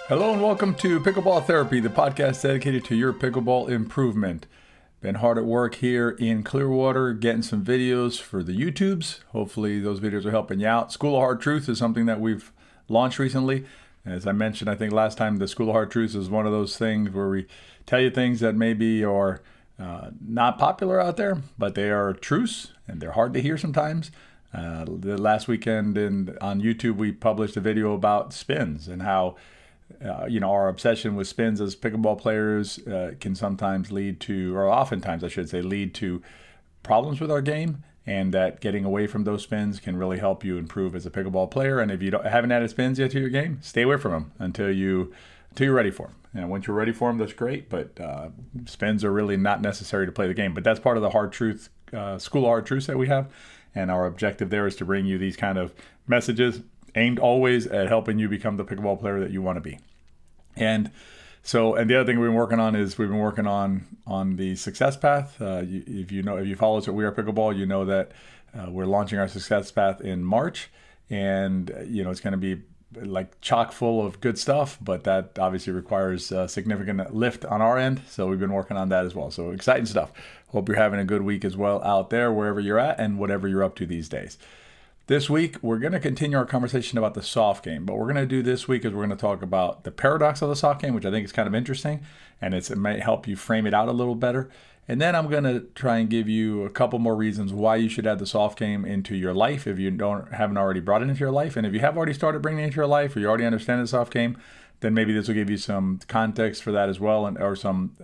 Hello and welcome to Pickleball Therapy, the podcast dedicated to your pickleball improvement. Been hard at work here in Clearwater, getting some videos for the YouTubes. Hopefully those videos are helping you out. School of Hard Truth is something that we've launched recently. As I mentioned, I think last time, the School of Hard Truth is one of those things where we tell you things that maybe are not popular out there, but they are truths and they're hard to hear sometimes. The last weekend on YouTube, we published a video about spins and how our obsession with spins as pickleball players can sometimes lead to, or oftentimes I should say, lead to problems with our game, and that getting away from those spins can really help you improve as a pickleball player. And if you haven't added spins yet to your game, stay away from them until you're ready for them. And once you're ready for them, that's great, but spins are really not necessary to play the game. But that's part of the hard truth, School of Hard Truths that we have. And our objective there is to bring you these kind of messages aimed always at helping you become the pickleball player that you want to be. And the other thing we've been working on is the success path. If you follow us at We Are Pickleball, you know that we're launching our success path in March, and it's going to be like chock full of good stuff, but that obviously requires a significant lift on our end. So we've been working on that as well. So exciting stuff. Hope you're having a good week as well out there, wherever you're at and whatever you're up to these days. This week, we're going to continue our conversation about the soft game. But we're going to do this week is we're going to talk about the paradox of the soft game, which I think is kind of interesting, and it might help you frame it out a little better. And then I'm going to try and give you a couple more reasons why you should add the soft game into your life if you haven't already brought it into your life. And if you have already started bringing it into your life, or you already understand the soft game, then maybe this will give you some context for that as well, or some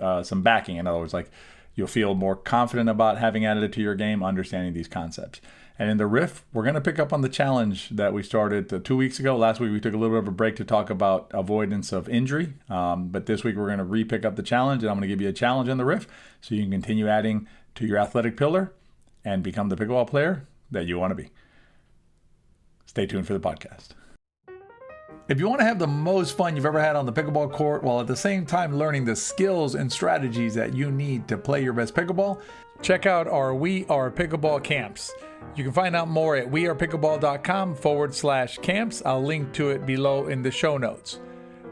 backing. In other words, like you'll feel more confident about having added it to your game, understanding these concepts. And in the riff, we're going to pick up on the challenge that we started 2 weeks ago. Last week, we took a little bit of a break to talk about avoidance of injury. But this week, we're going to re-pick up the challenge, and I'm going to give you a challenge in the riff so you can continue adding to your athletic pillar and become the pickleball player that you want to be. Stay tuned for the podcast. If you want to have the most fun you've ever had on the pickleball court while at the same time learning the skills and strategies that you need to play your best pickleball, check out our We Are Pickleball camps. You can find out more at wearepickleball.com/camps. I'll link to it below in the show notes.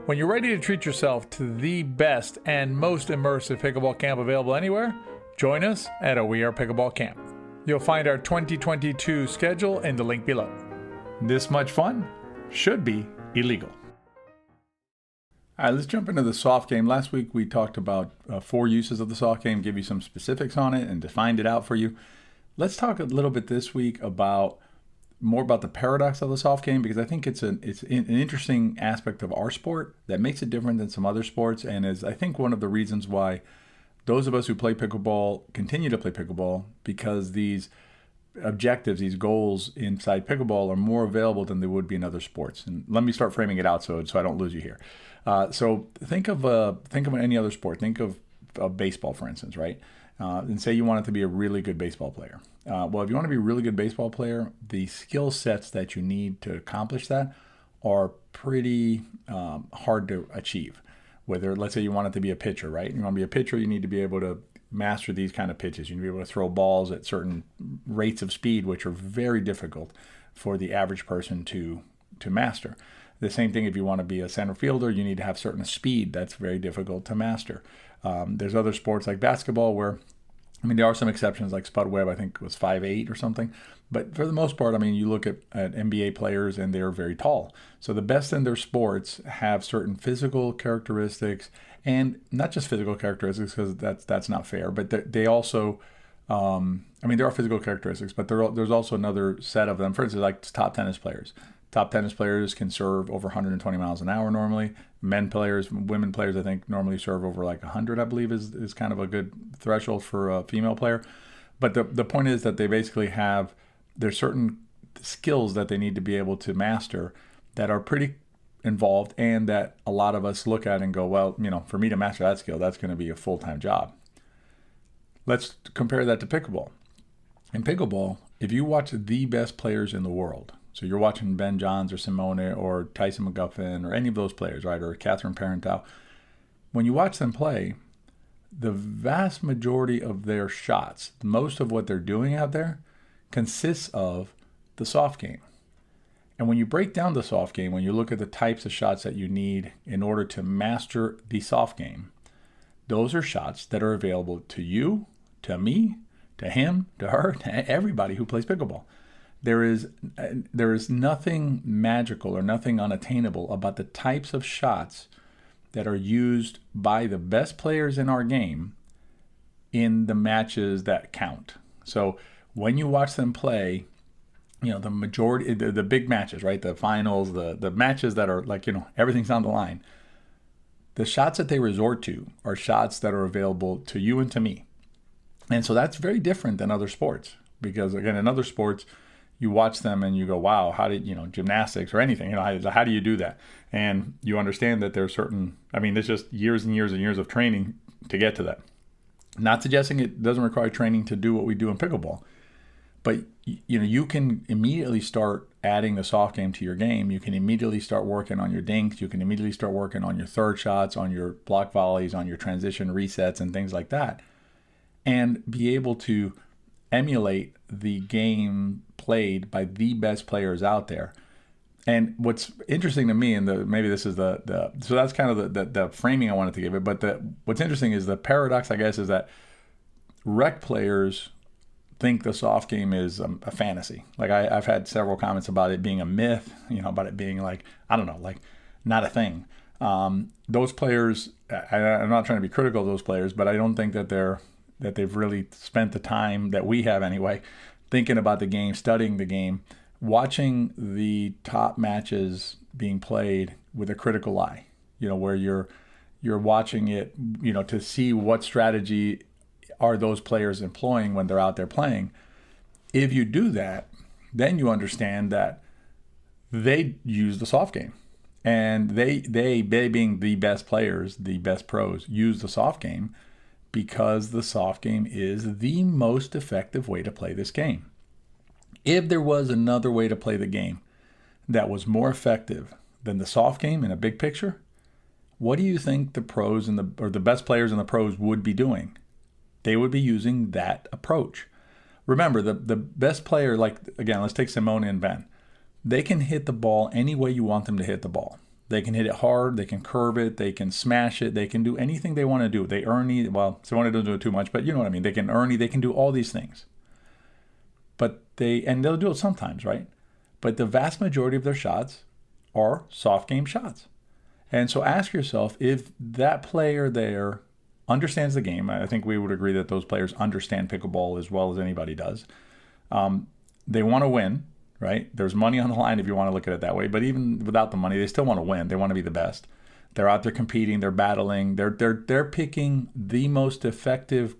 When you're ready to treat yourself to the best and most immersive pickleball camp available anywhere, join us at a We Are Pickleball camp. You'll find our 2022 schedule in the link below. This much fun should be illegal. All right, let's jump into the soft game. Last week we talked about 4 uses of the soft game, give you some specifics on it and defined it out for you. Let's talk a little bit this week more about the paradox of the soft game, because I think it's an interesting aspect of our sport that makes it different than some other sports, and is, I think, one of the reasons why those of us who play pickleball continue to play pickleball, because these objectives, these goals inside pickleball are more available than they would be in other sports. And let me start framing it out so I don't lose you here. So think of any other sport. Think of baseball, for instance, right? And say you want it to be a really good baseball player. Well, if you want to be a really good baseball player, the skill sets that you need to accomplish that are pretty hard to achieve. Whether, let's say you want it to be a pitcher, right? You want to be a pitcher, you need to be able to master these kind of pitches. You need to be able to throw balls at certain rates of speed, which are very difficult for the average person to master. The same thing if you want to be a center fielder, you need to have certain speed. That's very difficult to master. There's other sports like basketball where, there are some exceptions, like Spud Webb, I think was 5'8" or something. But for the most part, you look at NBA players and they're very tall. So the best in their sports have certain physical characteristics, and not just physical characteristics, because that's not fair, but they also, there are physical characteristics, but there's also another set of them. For instance, like top tennis players. Top tennis players can serve over 120 miles an hour normally. Women players, I think, normally serve over like 100, I believe, is kind of a good threshold for a female player. But the point is that they basically there's certain skills that they need to be able to master that are pretty involved, and that a lot of us look at and go, well, for me to master that skill, that's going to be a full-time job. Let's compare that to pickleball. In pickleball, if you watch the best players in the world, so you're watching Ben Johns or Simone or Tyson McGuffin or any of those players, right, or Catherine Parenteau, when you watch them play, the vast majority of their shots, most of what they're doing out there, consists of the soft game. And when you break down the soft game, when you look at the types of shots that you need in order to master the soft game, those are shots that are available to you, to me, to him, to her, to everybody who plays pickleball. There is nothing magical or nothing unattainable about the types of shots that are used by the best players in our game in the matches that count. So when you watch them play, the majority, the big matches, right? The finals, the matches that are like, everything's on the line. The shots that they resort to are shots that are available to you and to me. And so that's very different than other sports, because again, in other sports, you watch them and you go, wow, how did, gymnastics or anything, how do you do that? And you understand that there's there's just years and years and years of training to get to that. Not suggesting it doesn't require training to do what we do in pickleball, but you can immediately start adding the soft game to your game. You can immediately start working on your dinks. You can immediately start working on your third shots, on your block volleys, on your transition resets and things like that, and be able to emulate the game played by the best players out there. And what's interesting to me, and maybe this is so that's kind of the framing I wanted to give it, but what's interesting is the paradox, I guess, is that rec players think the soft game is a fantasy. Like I've had several comments about it being a myth, about it being like, I don't know, like not a thing. Those players, I'm not trying to be critical of those players, but I don't think that they've really spent the time that we have anyway, thinking about the game, studying the game, watching the top matches being played with a critical eye, where you're watching it, to see what strategy are those players employing when they're out there playing. If you do that, then you understand that they use the soft game. And they being the best players, the best pros, use the soft game because the soft game is the most effective way to play this game. If there was another way to play the game that was more effective than the soft game in a big picture, what do you think the pros or the best players and the pros would be doing? They would be using that approach. Remember, the best player, like, again, let's take Simone and Ben. They can hit the ball any way you want them to hit the ball. They can hit it hard, they can curve it, they can smash it, they can do anything they want to do. They Simone doesn't do it too much, but you know what I mean. They can do all these things. But they'll do it sometimes, right? But the vast majority of their shots are soft game shots. And so ask yourself, if that player there understands the game, I think we would agree that those players understand pickleball as well as anybody does. They want to win, right? There's money on the line if you want to look at it that way. But even without the money, they still want to win. They want to be the best. They're out there competing. They're battling. They're picking the most effective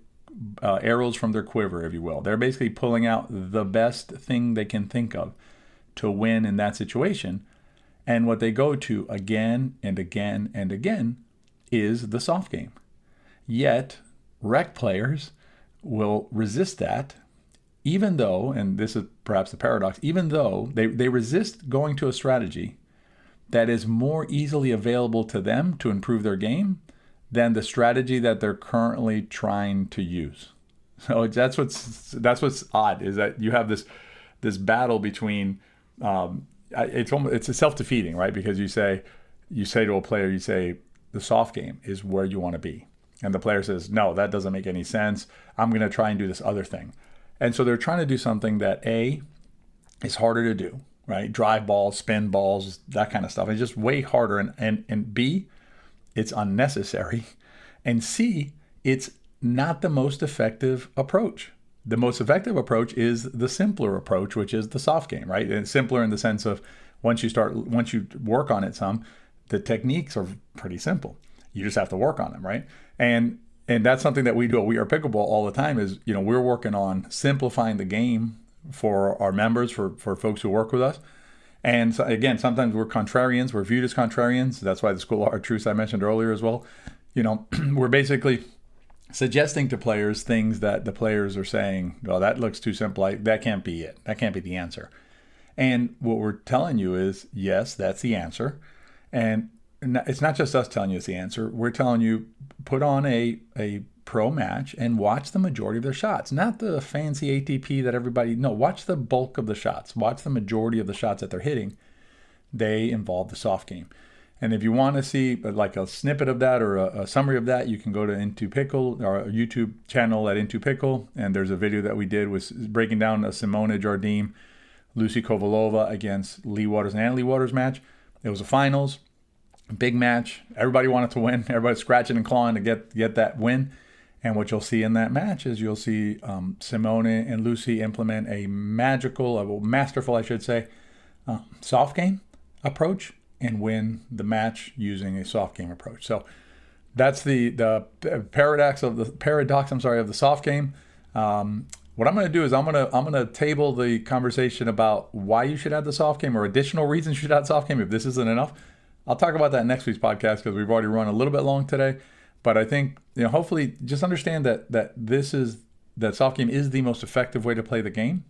arrows from their quiver, if you will. They're basically pulling out the best thing they can think of to win in that situation. And what they go to again and again and again is the soft game. Yet, rec players will resist that, even though, and this is perhaps the paradox, even though they resist going to a strategy that is more easily available to them to improve their game than the strategy that they're currently trying to use. So that's what's odd, is that you have this battle between it's a self-defeating, right? Because you say to a player, the soft game is where you want to be. And the player says, no, that doesn't make any sense. I'm going to try and do this other thing. And so they're trying to do something that A, is harder to do, right? Drive balls, spin balls, that kind of stuff. It's just way harder. And B, it's unnecessary. And C, it's not the most effective approach. The most effective approach is the simpler approach, which is the soft game, right? And it's simpler in the sense of once you work on it some, the techniques are pretty simple. You just have to work on them, right? And that's something that we do at We Are Pickleball all the time is, we're working on simplifying the game for our members, for folks who work with us. And so, again, sometimes we're contrarians. We're viewed as contrarians. That's why the School of Hard Truths I mentioned earlier as well. We're basically suggesting to players things that the players are saying, oh, that looks too simple. That can't be it. That can't be the answer. And what we're telling you is, yes, that's the answer. And it's not just us telling you it's the answer. We're telling you, put on a pro match and watch the majority of their shots. Not the fancy ATP that everybody, no, watch the bulk of the shots. Watch the majority of the shots that they're hitting they involve the soft game. And if you want to see like a snippet of that or a summary of that, you can go to Into Pickle, our YouTube channel at Into Pickle. And there's a video that we did with breaking down a Simone Jardim, Lucy Kovalova against Lee Waters and Lee Waters match. It was a finals, big match. Everybody wanted to win. Everybody scratching and clawing to get that win. And what you'll see in that match is you'll see Simone and Lucy implement a masterful, I should say, soft game approach and win the match using a soft game approach. So that's the paradox of the soft game. What I'm going to do is I'm going to table the conversation about why you should add the soft game or additional reasons you should add soft game if this isn't enough. I'll talk about that in next week's podcast because we've already run a little bit long today. But I think, hopefully just understand that soft game is the most effective way to play the game,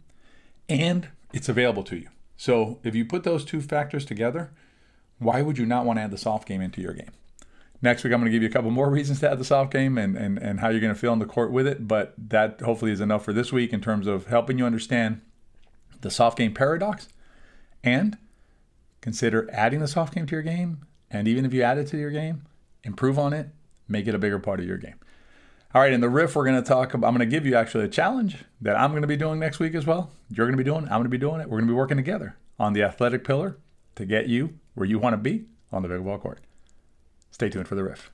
and it's available to you. So if you put those two factors together, why would you not want to add the soft game into your game? Next week, I'm going to give you a couple more reasons to add the soft game and how you're going to feel on the court with it. But that hopefully is enough for this week in terms of helping you understand the soft game paradox and consider adding the soft game to your game. And even if you add it to your game, improve on it, make it a bigger part of your game. All right, in the riff, we're going to talk about, I'm going to give you actually a challenge that I'm going to be doing next week as well. You're going to be doing it. I'm going to be doing it. We're going to be working together on the athletic pillar to get you where you want to be on the pickleball court. Stay tuned for the riff.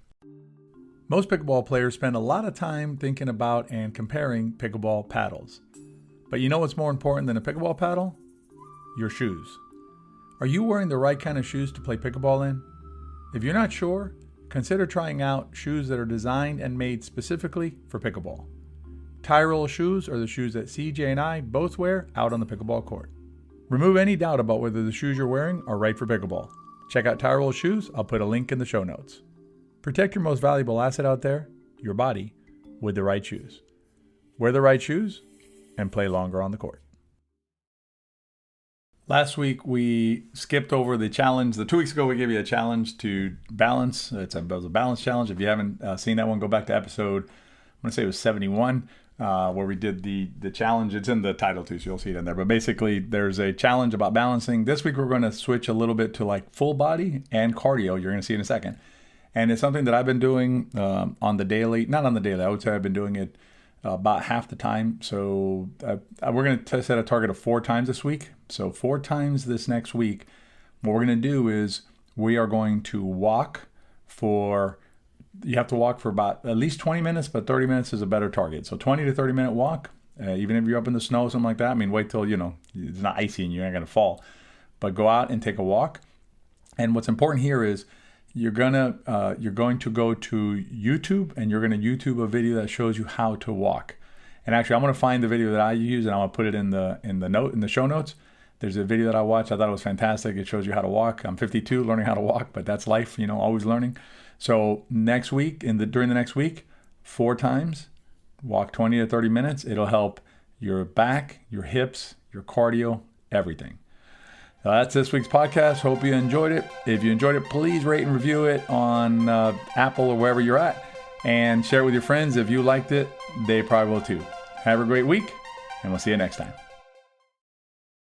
Most pickleball players spend a lot of time thinking about and comparing pickleball paddles. But you know what's more important than a pickleball paddle? Your shoes. Are you wearing the right kind of shoes to play pickleball in? If you're not sure, consider trying out shoes that are designed and made specifically for pickleball. Tie roll shoes are the shoes that CJ and I both wear out on the pickleball court. Remove any doubt about whether the shoes you're wearing are right for pickleball. Check out Tie Roll Shoes. I'll put a link in the show notes. Protect your most valuable asset out there, your body, with the right shoes. Wear the right shoes and play longer on the court. Last week, we skipped over the challenge. 2 weeks ago, we gave you a challenge to balance. It was a balance challenge. If you haven't seen that one, go back to episode, I'm going to say it was 71, where we did the challenge. It's in the title too, so you'll see it in there. But basically, there's a challenge about balancing. This week, we're going to switch a little bit to like full body and cardio. You're going to see in a second. And it's something that I've been doing on the daily. Not on the daily. I would say I've been doing it about half the time. So we're going to set a target of 4 times this week. So 4 times this next week, what we're going to do is we are going to walk for, you have to walk for about at least 20 minutes, but 30 minutes is a better target. So 20 to 30 minute walk, even if you're up in the snow, something like that. I mean, wait till, it's not icy and you're not going to fall, but go out and take a walk. And what's important here is you're going to go to YouTube and you're going to YouTube a video that shows you how to walk. And actually, I'm going to find the video that I use and I'm going to put it in the show notes. There's a video that I watched. I thought it was fantastic. It shows you how to walk. I'm 52, learning how to walk, but that's life, always learning. So next week, during the next week, 4 times, walk 20 to 30 minutes. It'll help your back, your hips, your cardio, everything. That's this week's podcast. Hope you enjoyed it. If you enjoyed it, please rate and review it on Apple or wherever you're at, and share it with your friends. If you liked it, they probably will too. Have a great week, and we'll see you next time.